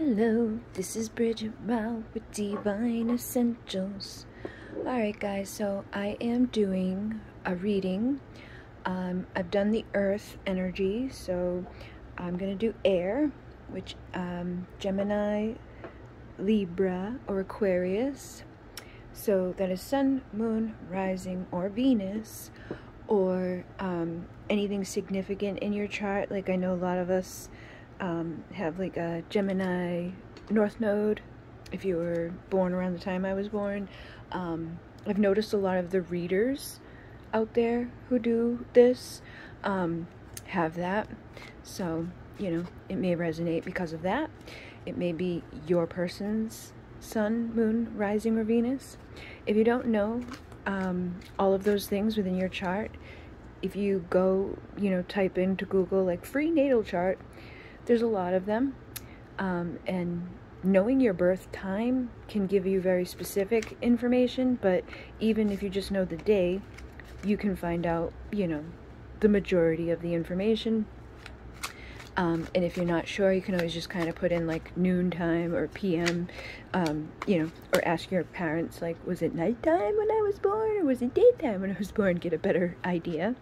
Hello, this is Bridget with Divine Essentials. Alright guys, so I am doing a reading. I've done the earth energy, so I'm going to do air, which Gemini, Libra, or Aquarius. So that is Sun, Moon, Rising, or Venus, or anything significant in your chart. Like I know a lot of us have like a Gemini North Node if you were born around the time I was born. I've noticed a lot of the readers out there who do this have that, so you know, it may resonate because of that. It may be your person's Sun, Moon, Rising, or Venus. If you don't know all of those things within your chart, if you go, you know, type into Google like free natal chart, there's a lot of them, and knowing your birth time can give you very specific information, but even if you just know the day, you can find out, you know, the majority of the information. And if you're not sure, you can always just kind of put in like noontime or PM, you know, or ask your parents, like, was it nighttime when I was born or was it daytime when I was born? Get a better idea.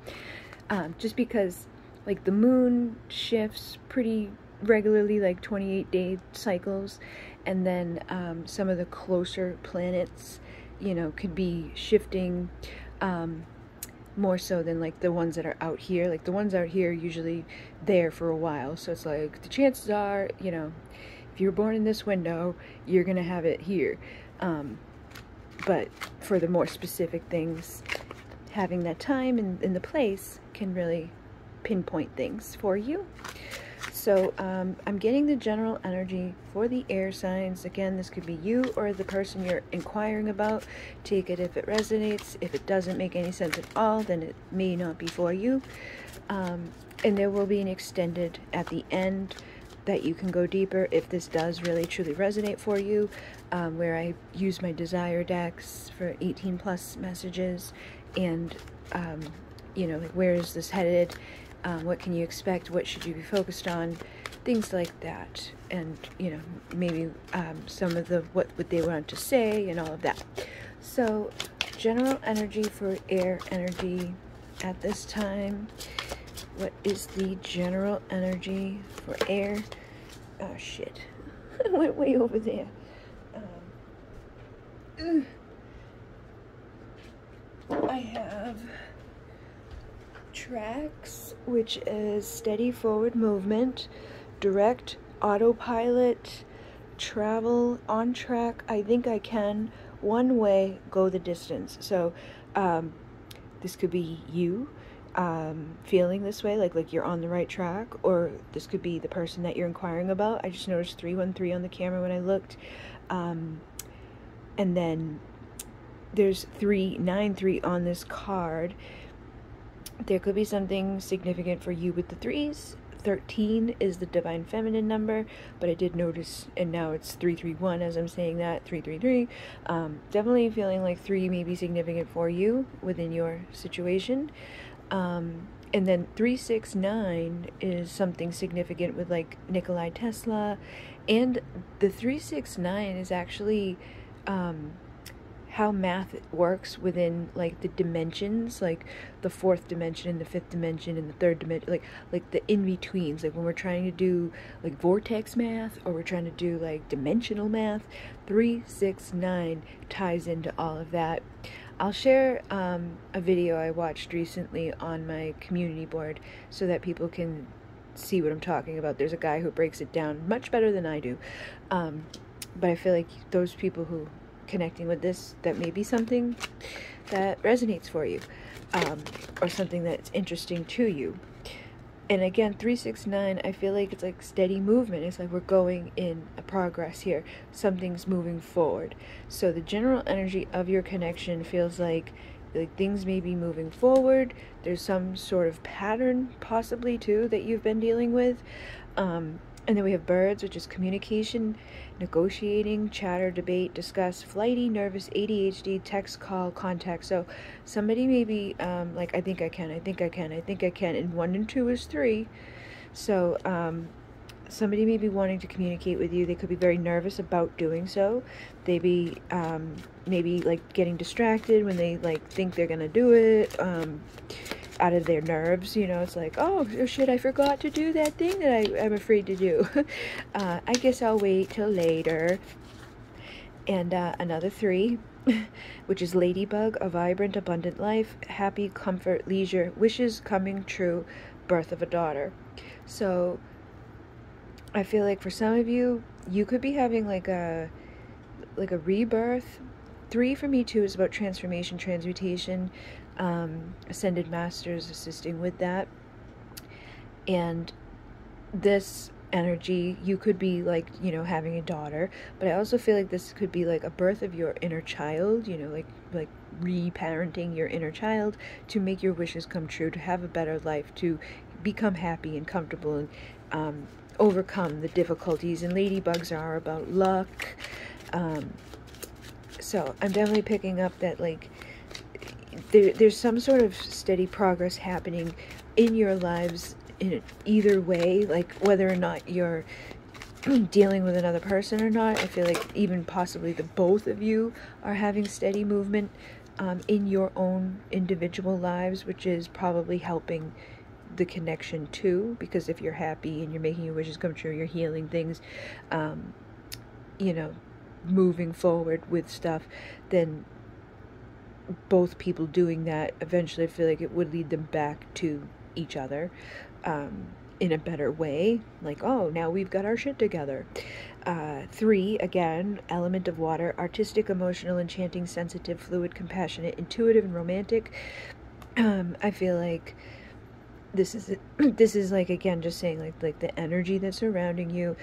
Just because like the moon shifts pretty regularly, like 28-day cycles, and then some of the closer planets, you know, could be shifting more so than like the ones that are out here. Like the ones out here are usually there for a while, so it's like the chances are, you know, if you're born in this window, you're gonna have it here. But for the more specific things, having that time and the place can really pinpoint things for you. So I'm getting the general energy for the air signs. Again, this could be you or the person you're inquiring about. Take it if it resonates. If it doesn't make any sense at all, then it may not be for you. And there will be an extended at the end that you can go deeper if this does really truly resonate for you, where I use my desire decks for 18 plus messages, and you know, like, where is this headed? What can you expect? What should you be focused on? Things like that. And, you know, maybe some of the what would they want to say and all of that. So, general energy for air energy at this time. What is the general energy for air? Oh, shit. I went way over there. I have tracks, which is steady forward movement, direct autopilot, travel on track. I think I can one way go the distance. So this could be you feeling this way, like you're on the right track, or this could be the person that you're inquiring about. I just noticed 313 on the camera when I looked, and then there's 393 on this card. There could be something significant for you with the threes. 13 is the divine feminine number, but I did notice, and now it's 331 as I'm saying that, 333. Definitely feeling like 3 may be significant for you within your situation. And then 369 is something significant with like Nikola Tesla, and the 369 is actually how math works within like the dimensions, like the fourth dimension and the fifth dimension and the third dimension, like the in-betweens, like when we're trying to do like vortex math or we're trying to do like dimensional math. 369 ties into all of that. I'll share a video I watched recently on my community board so that people can see what I'm talking about. There's a guy who breaks it down much better than I do, but I feel like those people who connecting with this, that may be something that resonates for you, or something that's interesting to you. And again, 369, I feel like it's like steady movement. It's like we're going in a progress here. Something's moving forward. So the general energy of your connection feels like things may be moving forward. There's some sort of pattern possibly too that you've been dealing with. And then we have birds, which is communication, negotiating, chatter, debate, discuss, flighty, nervous, ADHD, text, call, contact. So somebody may be like, I think I can, I think I can, I think I can. And 1 and 2 is 3. So somebody may be wanting to communicate with you. They could be very nervous about doing so. They be maybe like getting distracted when they like think they're gonna do it, out of their nerves. You know, it's like, oh shit, I forgot to do that thing that I'm afraid to do. I guess I'll wait till later. And another 3, which is ladybug, a vibrant, abundant life, happy, comfort, leisure, wishes coming true, birth of a daughter. So I feel like for some of you, you could be having like a rebirth. 3 for me too is about transformation, transmutation, ascended masters assisting with that. And this energy, you could be like, you know, having a daughter, but I also feel like this could be like a birth of your inner child, you know, like reparenting your inner child to make your wishes come true, to have a better life, to become happy and comfortable, and overcome the difficulties. And ladybugs are about luck. So I'm definitely picking up that like there's some sort of steady progress happening in your lives in either way, like whether or not you're dealing with another person or not. I feel like even possibly the both of you are having steady movement in your own individual lives, which is probably helping the connection too, because if you're happy and you're making your wishes come true, you're healing things, you know, moving forward with stuff, then both people doing that eventually, I feel like it would lead them back to each other in a better way, like, oh, now we've got our shit together. 3, again, element of water, artistic, emotional, enchanting, sensitive, fluid, compassionate, intuitive, and romantic. I feel like this is like, again, just saying like the energy that's surrounding you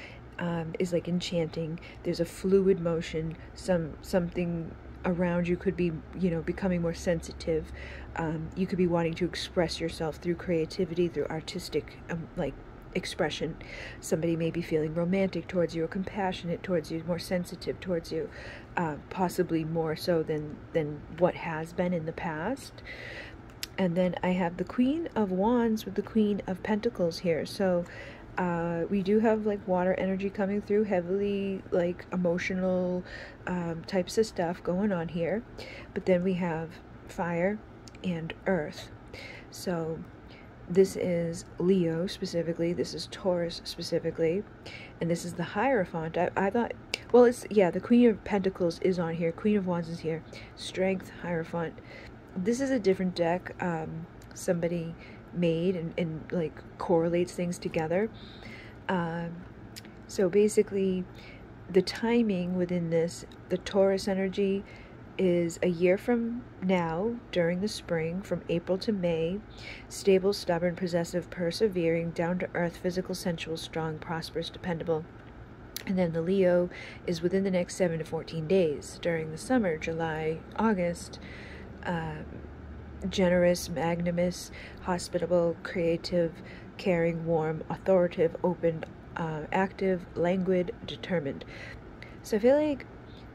is like enchanting. There's a fluid motion, something around you could be, you know, becoming more sensitive. You could be wanting to express yourself through creativity, through artistic like expression. Somebody may be feeling romantic towards you, or compassionate towards you, more sensitive towards you, possibly more so than what has been in the past. And then I have the Queen of Wands with the Queen of Pentacles here. So we do have like water energy coming through, heavily like emotional types of stuff going on here. But then we have fire and earth. So this is Leo specifically, this is Taurus specifically, and this is the Hierophant. I thought, well, it's, yeah, the Queen of Pentacles is on here, Queen of Wands is here, Strength, Hierophant. This is a different deck somebody made and like correlates things together. So basically the timing within this, the Taurus energy is a year from now, during the spring, from April to May, stable, stubborn, possessive, persevering, down to earth, physical, sensual, strong, prosperous, dependable. And then the Leo is within the next 7 to 14 days, during the summer, July, August, generous, magnanimous, hospitable, creative, caring, warm, authoritative, open, active, languid, determined. So I feel like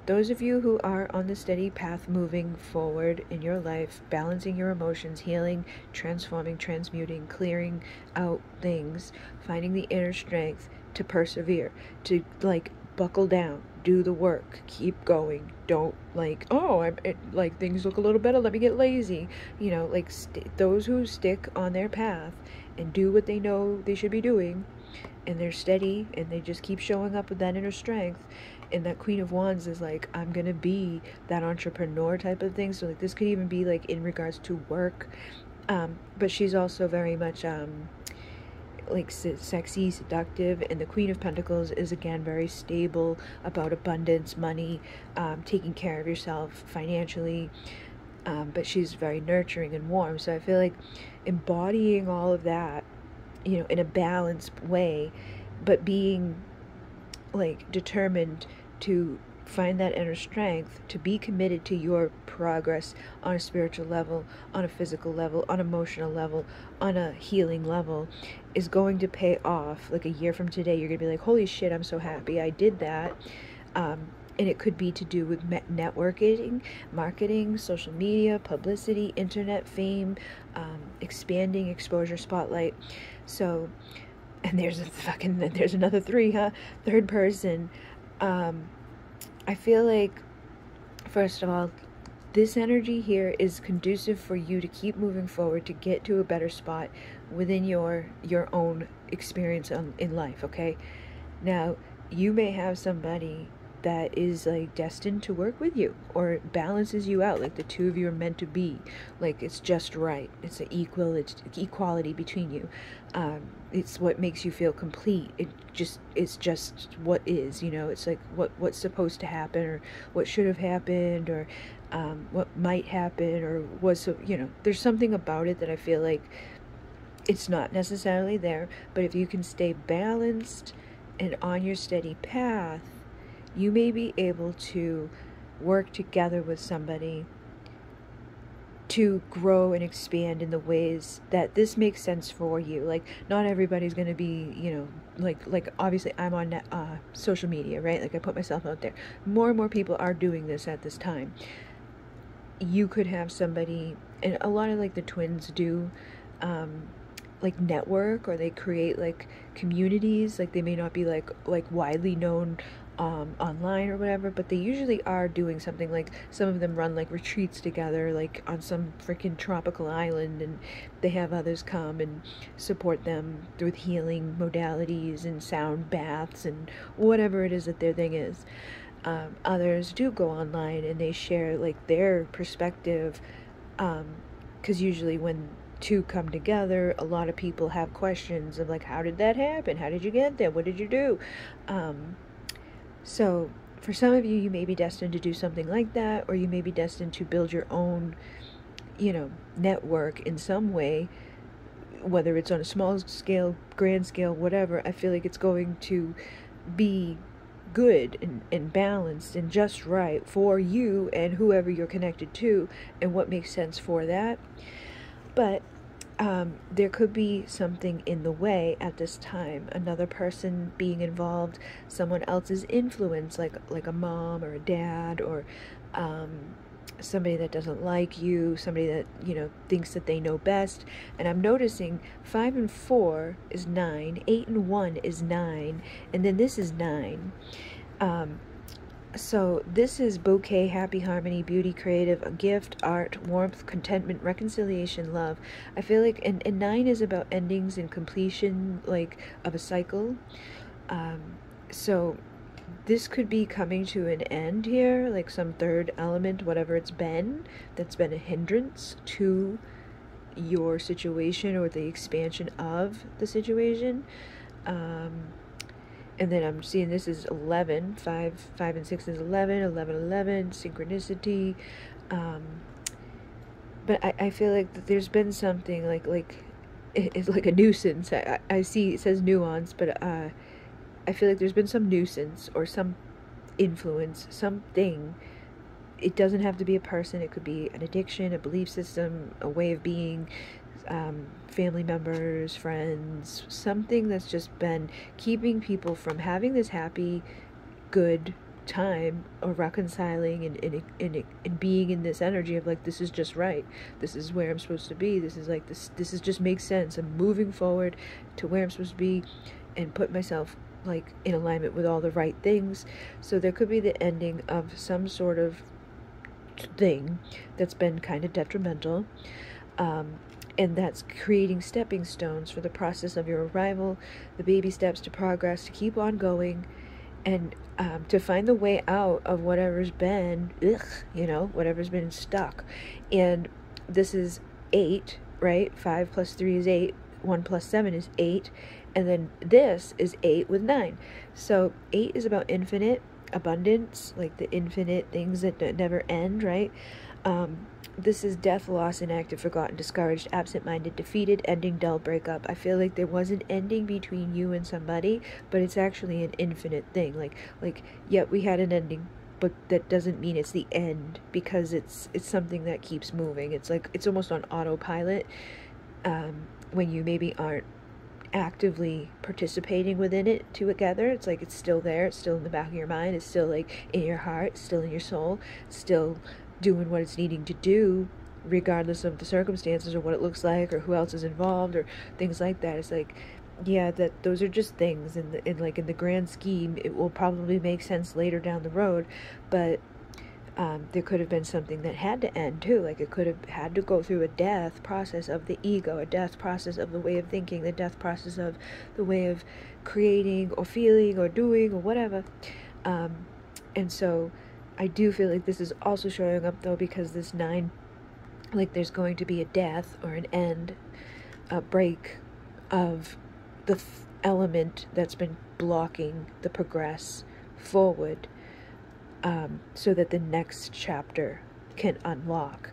those of you who are on the steady path moving forward in your life, balancing your emotions, healing, transforming, transmuting, clearing out things, finding the inner strength to persevere, to like buckle down, do the work, keep going. Don't like, oh, like things look a little better, let me get lazy. You know, like those who stick on their path and do what they know they should be doing, and they're steady and they just keep showing up with that inner strength. And that Queen of Wands is like, I'm gonna be that entrepreneur type of thing. So like this could even be like in regards to work, but she's also very much like sexy, seductive. And the Queen of Pentacles is again very stable, about abundance, money, taking care of yourself financially, but she's very nurturing and warm. So I feel like embodying all of that, you know, in a balanced way, but being like determined to find that inner strength, to be committed to your progress on a spiritual level, on a physical level, on an emotional level, on a healing level, is going to pay off. Like a year from today, you're gonna be like, holy shit, I'm so happy I did that. And it could be to do with networking, marketing, social media, publicity, internet fame, expanding exposure, spotlight. So and there's another three, huh? Third person. I feel like, first of all, this energy here is conducive for you to keep moving forward, to get to a better spot within your own experience in life, okay? Now, you may have somebody that is like destined to work with you or balances you out, like the two of you are meant to be, like it's just right, it's it's equality between you. It's what makes you feel complete. It's just what is, you know. It's like what's supposed to happen, or what should have happened, or what might happen, or was, you know, there's something about it that I feel like it's not necessarily there, but if you can stay balanced and on your steady path, you may be able to work together with somebody to grow and expand in the ways that this makes sense for you. Like, not everybody's going to be, you know, like obviously I'm on social media, right? Like, I put myself out there. More and more people are doing this at this time. You could have somebody, and a lot of like the twins do, like network, or they create like communities. Like, they may not be like widely known online or whatever, but they usually are doing something. Like, some of them run like retreats together, like on some freaking tropical island, and they have others come and support them with healing modalities and sound baths and whatever it is that their thing is. Others do go online and they share like their perspective, because usually when two come together, a lot of people have questions of like, how did that happen? How did you get there? What did you do? So for some of you, you may be destined to do something like that, or you may be destined to build your own, you know, network in some way, whether it's on a small scale, grand scale, whatever. I feel like it's going to be good and balanced and just right for you and whoever you're connected to, and what makes sense for that. But there could be something in the way at this time, another person being involved, someone else's influence, like a mom or a dad, or somebody that doesn't like you, somebody that, you know, thinks that they know best. And I'm noticing 5 and 4 is 9, 8 and 1 is 9, and then this is 9. So this is bouquet, happy, harmony, beauty, creative, a gift, art, warmth, contentment, reconciliation, love. I feel like, and 9 is about endings and completion, like, of a cycle. So this could be coming to an end here, like some third element, whatever it's been, that's been a hindrance to your situation or the expansion of the situation. And then I'm seeing this is 11, 5 and 6 is 11, 11, 11, synchronicity. But I feel like that there's been something like it's like a nuisance. I see it says nuance, but I feel like there's been some nuisance or some influence, something. It doesn't have to be a person. It could be an addiction, a belief system, a way of being, family members, friends, something that's just been keeping people from having this happy, good time, or reconciling and being in this energy of like, this is just right, this is where I'm supposed to be, this is like this is just makes sense, I'm moving forward to where I'm supposed to be and put myself like in alignment with all the right things. So there could be the ending of some sort of thing that's been kind of detrimental, and that's creating stepping stones for the process of your arrival, the baby steps to progress, to keep on going, and to find the way out of whatever's been, you know, whatever's been stuck. And this is 8, right? 5 plus 3 is 8, 1 plus 7 is 8, and then this is 8 with 9. So 8 is about infinite abundance, like the infinite things that never end, right? This is death, loss, inactive, forgotten, discouraged, absent-minded, defeated, ending, dull, breakup. I feel like there was an ending between you and somebody, but it's actually an infinite thing. Like, yeah, we had an ending, but that doesn't mean it's the end, because it's something that keeps moving. It's like, it's almost on autopilot, when you maybe aren't actively participating within it together. It's like, it's still there, it's still in the back of your mind, it's still like in your heart, it's still in your soul, it's still doing what it's needing to do, regardless of the circumstances or what it looks like or who else is involved or things like that. It's like yeah, that those are just things, in the grand scheme, it will probably make sense later down the road, but there could have been something that had to end too. Like, it could have had to go through a death process of the ego, a death process of the way of thinking, the death process of the way of creating or feeling or doing or whatever. And so I do feel like this is also showing up though, because this 9, like, there's going to be a death or an end, a break of the element that's been blocking the progress forward, so that the next chapter can unlock,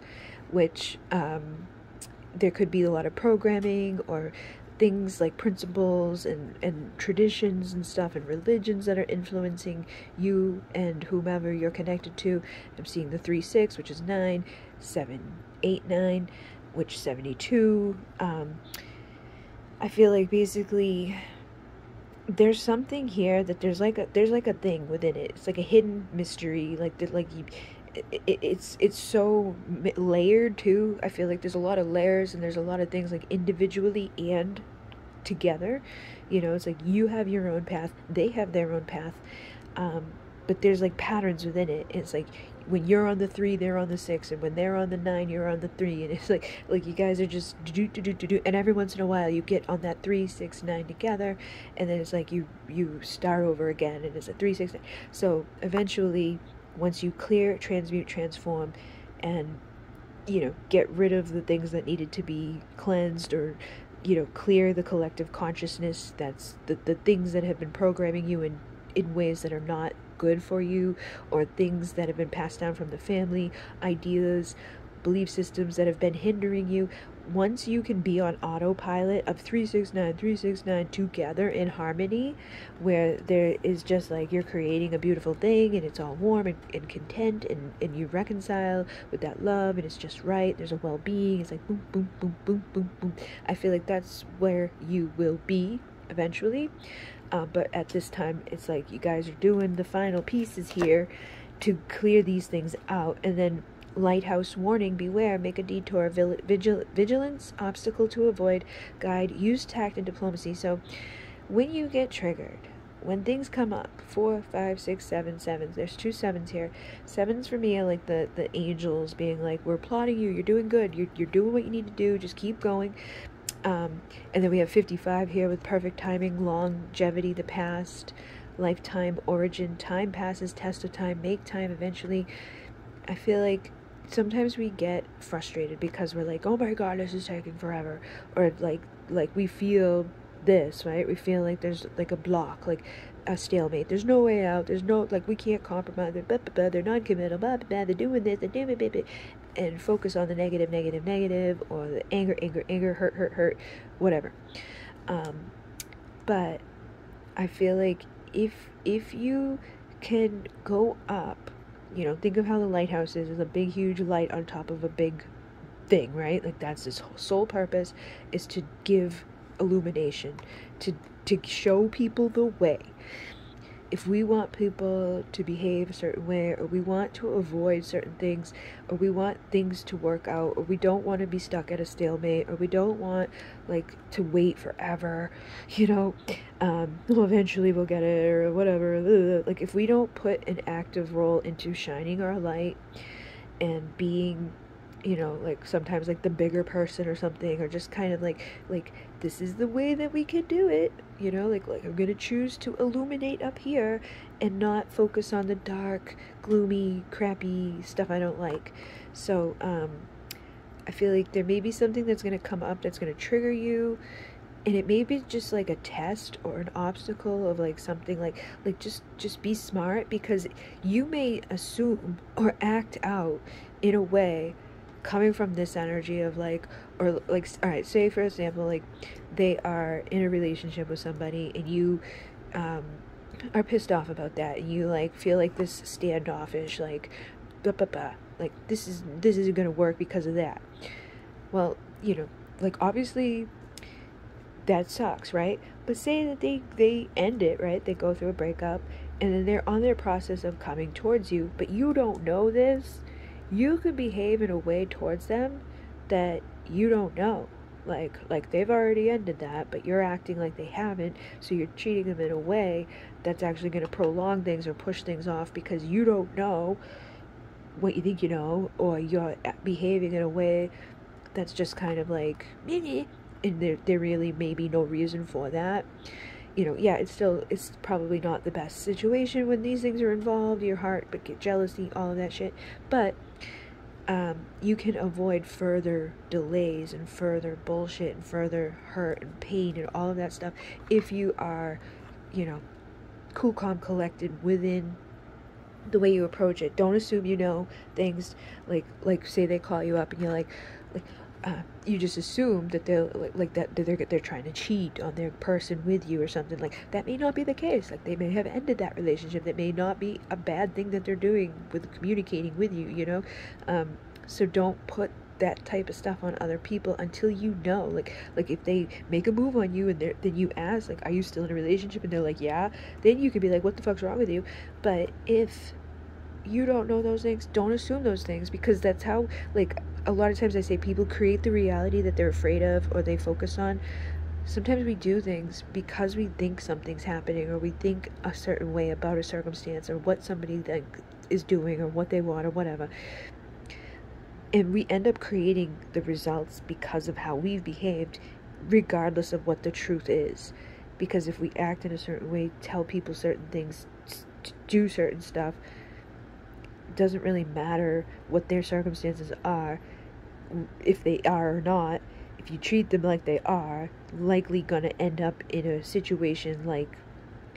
which there could be a lot of programming or things like principles and traditions and stuff and religions that are influencing you and whomever you're connected to. I'm seeing the 3-6, which is 9, 7, 8, 9, which 72. I feel like basically there's something here that there's like a thing within it. It's like a hidden mystery, like that, like it's so layered too. I feel like there's a lot of layers, and there's a lot of things like individually and together. It's like you have your own path, they have their own path, but there's like patterns within it. It's like when you're on the 3, they're on the 6, and when they're on the 9, you're on the 3, and it's like you guys are just do, and every once in a while you get on that 3, 6, 9 together, and then it's like you start over again, and it's a 3, 6, 9. So eventually, once you clear, transmute, transform, and get rid of the things that needed to be cleansed, or clear the collective consciousness, that's the things that have been programming you in ways that are not good for you, or things that have been passed down from the family, ideas, belief systems that have been hindering you. Once you can be on autopilot of 369, 369 together in harmony, where there is just like you're creating a beautiful thing, and it's all warm and content, and you reconcile with that love, and it's just right, there's a well-being, it's like boom, boom, boom, boom, boom, boom. I feel like that's where you will be eventually. But at this time, it's like you guys are doing the final pieces here to clear these things out. And then lighthouse warning, beware, make a detour, vigilance, obstacle to avoid, guide, use tact and diplomacy. So when you get triggered, when things come up, 4, 5, 6, 7, 7, there's 2 7s here. 7s for me are like the angels being like, we're applauding you, you're doing good, you're doing what you need to do, just keep going. And then we have 55 here with perfect timing, longevity, the past, lifetime, origin, time passes, test of time, make time eventually. I feel like sometimes we get frustrated because we're like, oh my god, this is taking forever, or like we feel this, right? We feel like there's like a block, like a stalemate, there's no way out, there's no, like, we can't compromise, they're non-committal, they're doing this, they're doing it, and focus on the negative, or the anger, hurt, whatever. But I feel like if you can go up, think of how the lighthouse is a big huge light on top of a big thing, right? Like, that's this whole sole purpose, is to give illumination, to show people the way. If we want people to behave a certain way, or we want to avoid certain things, or we want things to work out, or we don't want to be stuck at a stalemate, or we don't want, like, to wait forever, well, eventually we'll get it, or whatever, like, if we don't put an active role into shining our light and being, like, sometimes like the bigger person or something, or just kind of like this is the way that we can do it, like I'm gonna choose to illuminate up here and not focus on the dark, gloomy, crappy stuff I don't like. So I feel like there may be something that's gonna come up that's gonna trigger you, and it may be just like a test or an obstacle of like something, like just be smart, because you may assume or act out in a way coming from this energy of like, or like, all right, say for example, like they are in a relationship with somebody, and you are pissed off about that, and you like feel like this standoffish, like like this isn't gonna work because of that. Well, like, obviously that sucks, right? But say that they end it, right? They go through a breakup, and then they're on their process of coming towards you, but you don't know this. You could behave in a way towards them that you don't know, like they've already ended that, but you're acting like they haven't, so you're treating them in a way that's actually going to prolong things or push things off because you don't know what you think you know, or you're behaving in a way that's just kind of like, and there really may be no reason for that. Yeah, it's probably not the best situation when these things are involved, your heart, but get jealousy, all of that shit. But you can avoid further delays and further bullshit and further hurt and pain and all of that stuff if you are, cool, calm, collected within the way you approach it. Don't assume you know things. Like say they call you up and you're like you just assume that they're that they're trying to cheat on their person with you or something. Like, that may not be the case. Like, they may have ended that relationship. That may not be a bad thing that they're doing with communicating with you. So don't put that type of stuff on other people until you know. Like if they make a move on you and then you ask, like, are you still in a relationship? And they're like, yeah. Then you could be like, what the fuck's wrong with you? But if you don't know those things, don't assume those things, because that's how, like, a lot of times I say people create the reality that they're afraid of or they focus on. Sometimes we do things because we think something's happening, or we think a certain way about a circumstance or what somebody is doing or what they want or whatever, and we end up creating the results because of how we've behaved, regardless of what the truth is. Because if we act in a certain way, tell people certain things, do certain stuff, it doesn't really matter what their circumstances are, if they are or not. If you treat them like they are, likely gonna end up in a situation like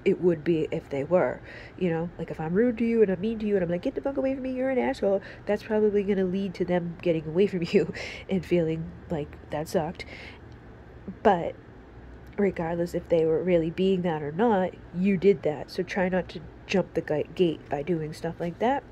it would be if they were. Like, if I'm rude to you and I'm mean to you and I'm like, get the fuck away from me, you're an asshole, that's probably gonna lead to them getting away from you and feeling like that sucked. But regardless if they were really being that or not, you did that. So try not to jump the gate by doing stuff like that.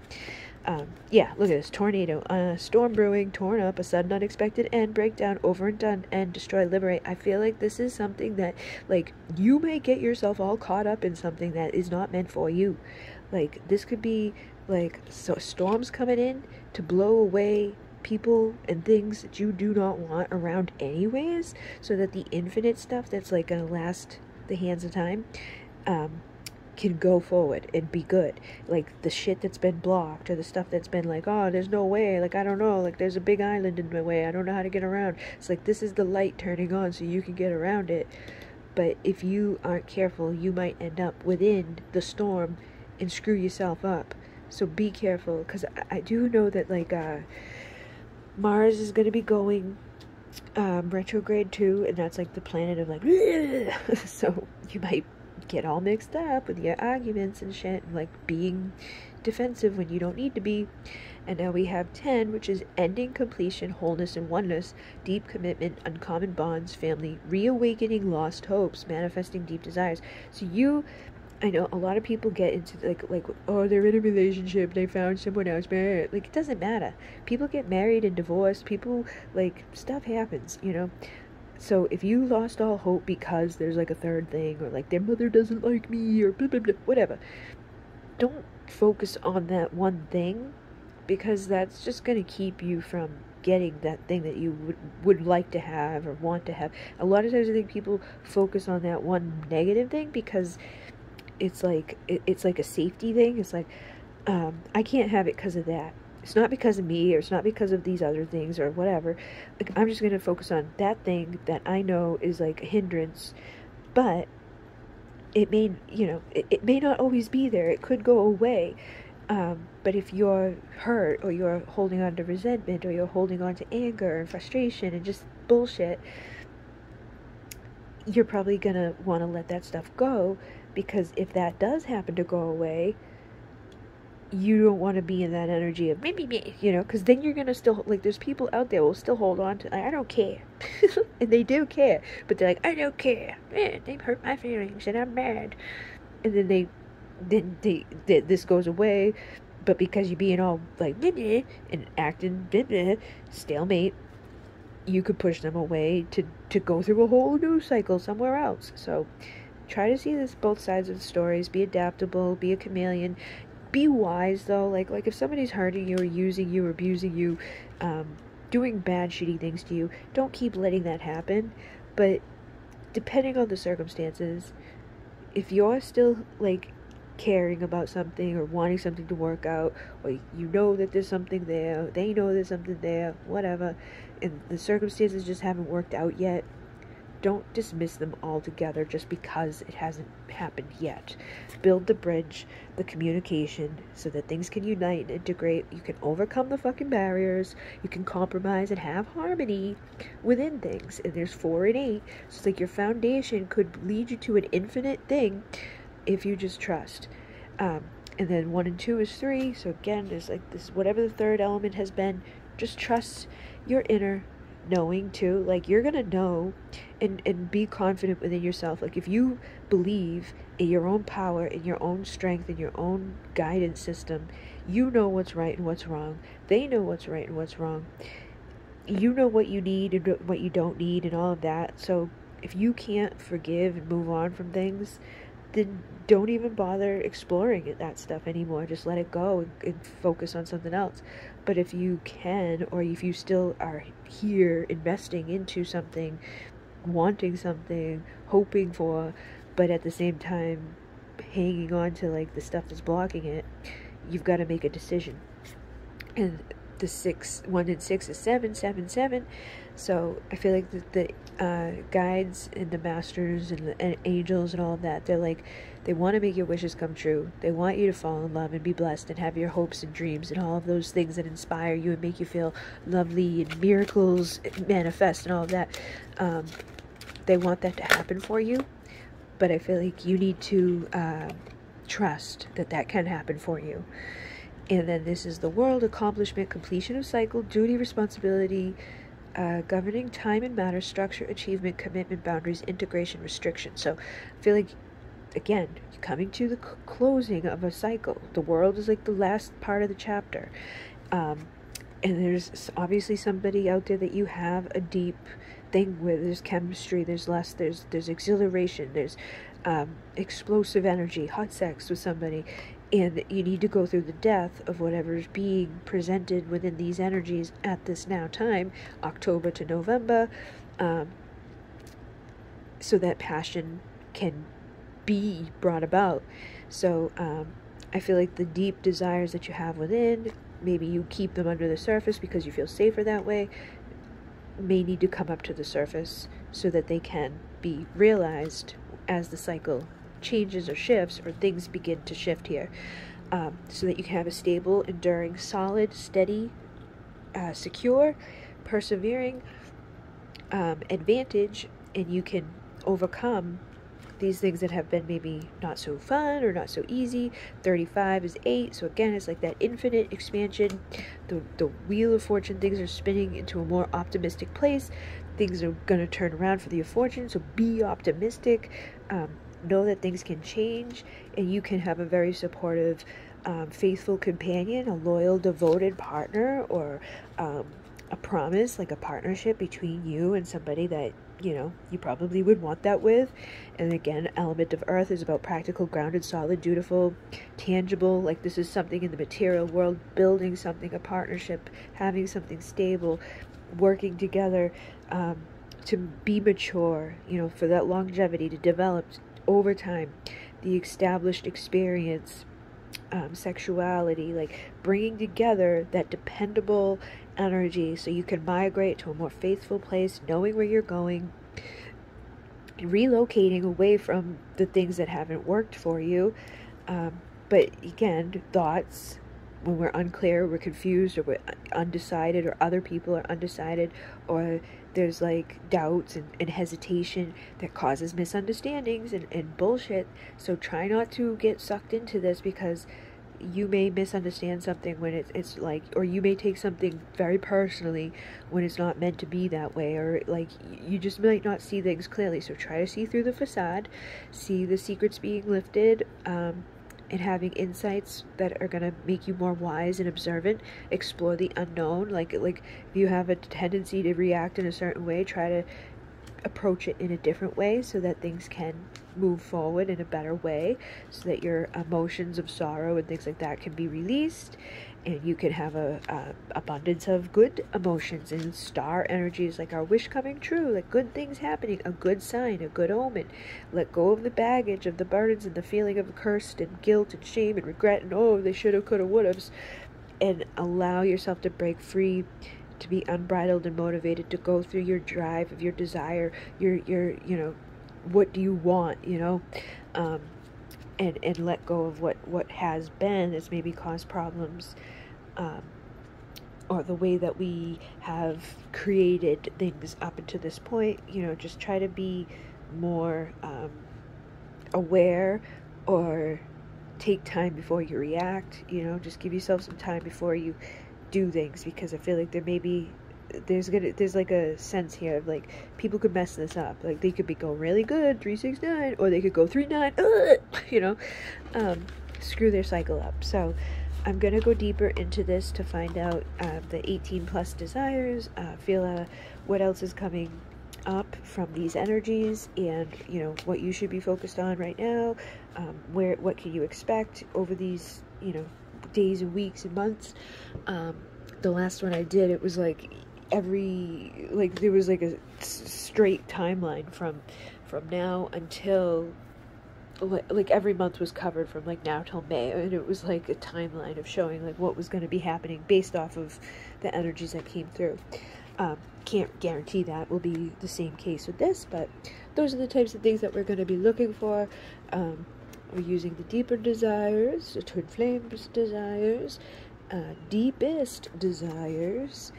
Yeah, look at this. Tornado, storm brewing, torn up, a sudden unexpected end, breakdown, over and done, end, destroy, liberate. I feel like this is something that, like, you may get yourself all caught up in something that is not meant for you. Like, this could be, like, so storms coming in to blow away people and things that you do not want around anyways, so that the infinite stuff that's, like, gonna last the hands of time, can go forward and be good. Like, the shit that's been blocked, or the stuff that's been like, oh, there's no way, like, I don't know, like, there's a big island in my way, I don't know how to get around. It's like, this is the light turning on so you can get around it. But if you aren't careful, you might end up within the storm and screw yourself up. So be careful, because I do know that, like, Mars is going to be going retrograde too, and that's like the planet of, like, so you might get all mixed up with your arguments and shit, and, like, being defensive when you don't need to be. And now we have 10, which is ending, completion, wholeness, and oneness, deep commitment, uncommon bonds, family, reawakening lost hopes, manifesting deep desires. So I know a lot of people get into like, oh, they're in a relationship, they found someone else, man. Like, it doesn't matter. People get married and divorced. People, like, stuff happens, So if you lost all hope because there's, like, a third thing, or, like, their mother doesn't like me, or blah, blah, blah, whatever, don't focus on that one thing, because that's just going to keep you from getting that thing that you would like to have or want to have. A lot of times I think people focus on that one negative thing because it's like a safety thing. It's like, I can't have it because of that. It's not because of me, or it's not because of these other things or whatever. Like, I'm just going to focus on that thing that I know is, like, a hindrance, but it may, it may not always be there. It could go away. But if you're hurt, or you're holding on to resentment, or you're holding on to anger and frustration and just bullshit, you're probably going to want to let that stuff go, because if that does happen to go away, you don't want to be in that energy of me, because then you're going to still, like, there's people out there who will still hold on to, I don't care. And they do care, but they're like, I don't care. Man, they've hurt my feelings and I'm mad. And then this goes away, but because you're being all like, and acting, stalemate, you could push them away to go through a whole new cycle somewhere else. So try to see both sides of the stories. Be adaptable, be a chameleon. Be wise, though. Like if somebody's hurting you or using you or abusing you, doing bad, shitty things to you, don't keep letting that happen. But depending on the circumstances, if you're still like caring about something or wanting something to work out, or you know that there's something there, they know there's something there, whatever, and the circumstances just haven't worked out yet, don't dismiss them altogether just because it hasn't happened yet. Build the bridge, the communication, so that things can unite and integrate. You can overcome the fucking barriers. You can compromise and have harmony within things. And there's 4 and 8. So it's like your foundation could lead you to an infinite thing if you just trust. And then 1 and 2 is 3. So again, there's like this, whatever the third element has been, just trust your inner knowing too. Like, you're gonna know and be confident within yourself. Like, if you believe in your own power, in your own strength, in your own guidance system, you know what's right and what's wrong. They know what's right and what's wrong. You know what you need and what you don't need and all of that. So if you can't forgive and move on from things, then don't even bother exploring that stuff anymore. Just let it go and focus on something else. But if you can, or if you still are here investing into something, wanting something, hoping for, but at the same time hanging on to like the stuff that's blocking it, you've got to make a decision. And the 1 and 6 is 7, 7, 7. So I feel like the guides and the masters and the angels and all of that, they're like, they want to make your wishes come true. They want you to fall in love and be blessed and have your hopes and dreams and all of those things that inspire you and make you feel lovely and miracles manifest and all of that. They want that to happen for you. But I feel like you need to trust that that can happen for you. And then this is the world: accomplishment, completion of cycle, duty, responsibility, governing time and matter, structure, achievement, commitment, boundaries, integration, restriction. So I feel like, again, coming to the closing of a cycle. The world is like the last part of the chapter. And there's obviously somebody out there that you have a deep thing with. There's chemistry, there's lust, there's exhilaration, there's explosive energy, hot sex with somebody. And you need to go through the death of whatever's being presented within these energies at this now time, October to November, so that passion can be brought about. So I feel like the deep desires that you have within, maybe you keep them under the surface because you feel safer that way, may need to come up to the surface so that they can be realized as the cycle changes or shifts, or things begin to shift here, so that you can have a stable, enduring, solid, steady, secure, persevering advantage, and you can overcome these things that have been maybe not so fun or not so easy. 35 is 8, so again, it's like that infinite expansion. The wheel of fortune, things are spinning into a more optimistic place. Things are going to turn around for the fortune, so be optimistic. Know that things can change, and you can have a very supportive, faithful companion, a loyal, devoted partner, or a promise, like a partnership between you and somebody that, you know, you probably would want that with. And again, element of earth is about practical, grounded, solid, dutiful, tangible. Like, this is something in the material world, building something, a partnership, having something stable, working together, to be mature, you know, for that longevity, to develop over time, the established experience, sexuality, like bringing together that dependable energy so you can migrate to a more faithful place, knowing where you're going, relocating away from the things that haven't worked for you. But again, thoughts, when we're unclear, we're confused, or we're undecided, or other people are undecided, or there's like doubts and hesitation, that causes misunderstandings and bullshit. So try not to get sucked into this, because you may misunderstand something when it's like, or you may take something very personally when it's not meant to be that way, or like you just might not see things clearly. So try to see through the facade, see the secrets being lifted, and having insights that are going to make you more wise and observant. Explore the unknown. Like if you have a tendency to react in a certain way, try to approach it in a different way so that things can move forward in a better way, so that your emotions of sorrow and things like that can be released, and you can have a abundance of good emotions and star energies, like our wish coming true, like good things happening, a good sign, a good omen. Let go of the baggage of the burdens and the feeling of cursed and guilt and shame and regret and oh, they shoulda, coulda, woulda, and allow yourself to break free, to be unbridled and motivated, to go through your drive of your desire, your you know, what do you want, you know, and let go of what has been that's maybe caused problems, or the way that we have created things up until this point. You know, just try to be more aware, or take time before you react. You know, just give yourself some time before you do things, because I feel like there's like a sense here of like people could mess this up. Like they could go really good 369, or they could go 39, you know, screw their cycle up. So I'm gonna go deeper into this to find out the 18 plus desires, feel what else is coming up from these energies, and you know what you should be focused on right now, what can you expect over these, you know, days and weeks and months. The last one I did, it was like there was like a straight timeline from now until like every month was covered from like now till May, and it was like a timeline of showing like what was going to be happening based off of the energies that came through. Can't guarantee that will be the same case with this, but those are the types of things that we're going to be looking for. We're using the deeper desires, the twin flames desires, deepest desires,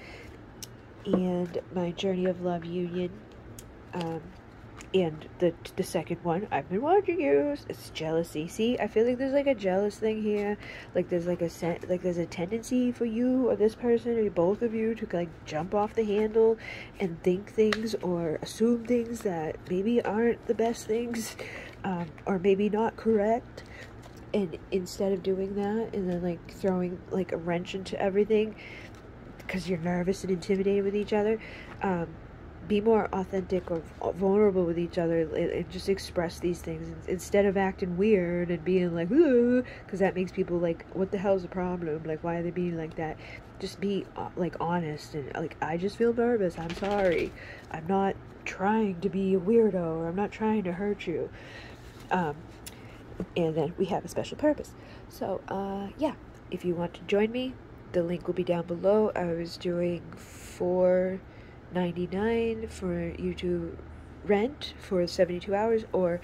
and my journey of love union, and the second one, I've been watching you, it's jealousy. See, I feel like there's like a jealous thing here, like there's like there's a tendency for you or this person or both of you to like jump off the handle and think things or assume things that maybe aren't the best things, or maybe not correct. And instead of doing that and then like throwing like a wrench into everything because you're nervous and intimidated with each other, be more authentic or vulnerable with each other, and just express these things instead of acting weird and being like, because that makes people like, what the hell's the problem? Like, why are they being like that? Just be like honest and like, I just feel nervous. I'm sorry. I'm not trying to be a weirdo, or I'm not trying to hurt you. And then we have a special purpose. So, yeah, if you want to join me, the link will be down below. I was doing $4.99 for you to rent for 72 hours, or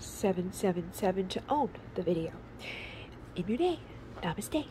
$7.77 to own the video. In your day. Namaste.